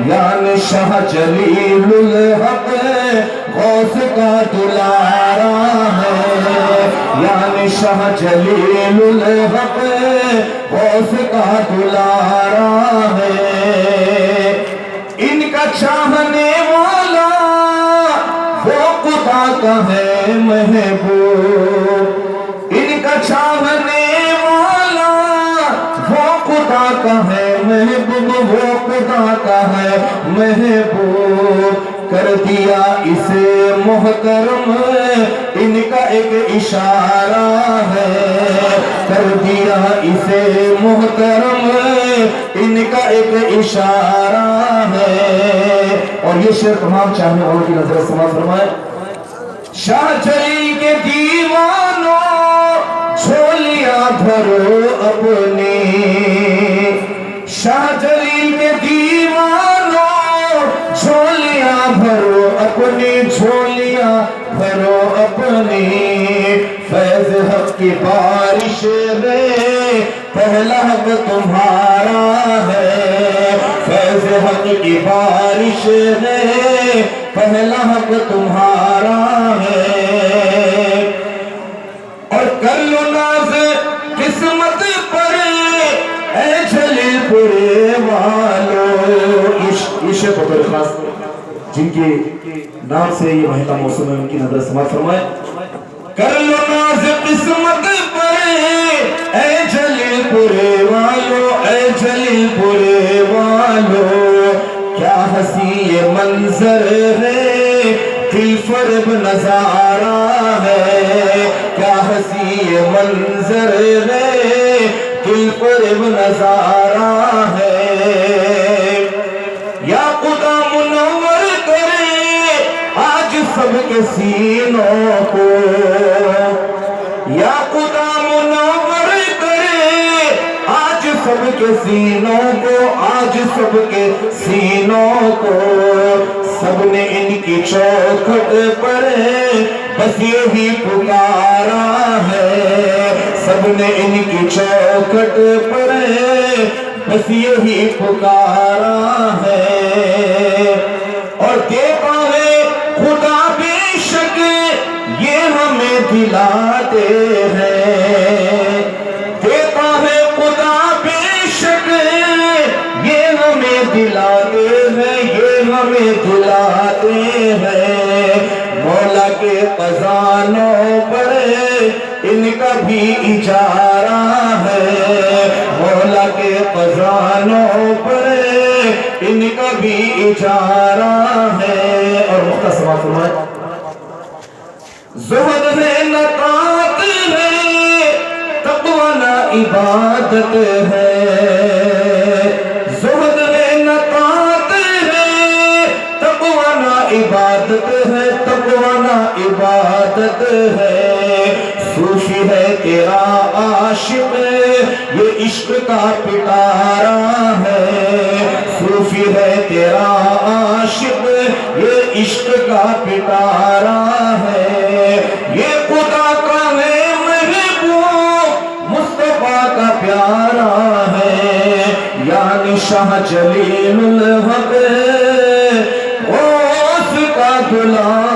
یعنی شاہ جلیل الحق غوث کا دلارا ہے، یعنی شاہ جلیل الحق غوث کا دلارا ہے۔ ان کا چاہنے والا وہ خدا کا ہے محبوب، ان کا چاہنے والا وہ خدا کا ہے محبوب، وہ خدا کا ہے محبوب۔ کر دیا اسے محترم ان کا ایک اشارہ ہے، کر دیا اسے محترم ان کا ایک اشارہ ہے۔ اور یہ شعر تمام چاہنے والوں کی نظر سماعت فرمائے۔ شاہ جلیل کے دیوانوں جھولیاں بھرو اپنی، شاہ جلیل کے دیوانوں جھولیاں بھرو اپنی، جھولیاں بھرو اپنی۔ فیض حق کی بارش میں پہلا حق تمہارا ہے، فیض حق کی بارش میں پہلا حق تمہارا ہے۔ اور کر لو ناز قسمت پر اے جلیل پورے والو۔ یہ شعر بطور خاص جن کے نام سے یہ مہینہ موسم ہے ان کی نظر سماعت فرمائے۔ کر لو ناز قسمت پر اے جلیل پورے والو، اے جلیل پورے والو۔ کیا حسین یہ منظر ہے، دل فرب نظارہ ہے، کیا حسین یہ منظر ہے، دل فرب نظارہ ہے۔ یا خدا منور کرے آج سب کے سینوں کو، یا خدا منور کرے آج سب کے سینوں کو، آج سب کے سینوں کو۔ سب نے ان کی چوکھٹ پر بس یہی پکارا ہے، سب نے ان کی چوکھٹ پر بس یہی پکارا ہے۔ اور دیکھا ہے خدا بے شک یہ ہمیں دلاتے ہیں، دیکھا ہے خدا بے شک یہ ہمیں دلاتے ہیں، یہ ہمیں دلاتے ہیں۔ مولا کے خزانوں پر ان کا بھی اجارہ ہے، مولا کے خزانوں پر ان کا بھی اجارہ ہے۔ اور مختصر بات فرمائے۔ زہد ہے نہ طاعت ہے، تقویٰ نہ عبادت ہے، زہد ہے نہ طاعت ہے، تقویٰ نہ عبادت ہے، تقویٰ نہ عبادت ہے۔ صوفی ہے تیرا عاشق یہ عشق کا پٹارا ہے، صوفی ہے تیرا عاشق یہ عشق کا پٹارا ہے۔ یہ خدا کا ہے محبوب مصطفیٰ کا پیارا ہے، یعنی شاہ جلیل الحق غوث کا دلارا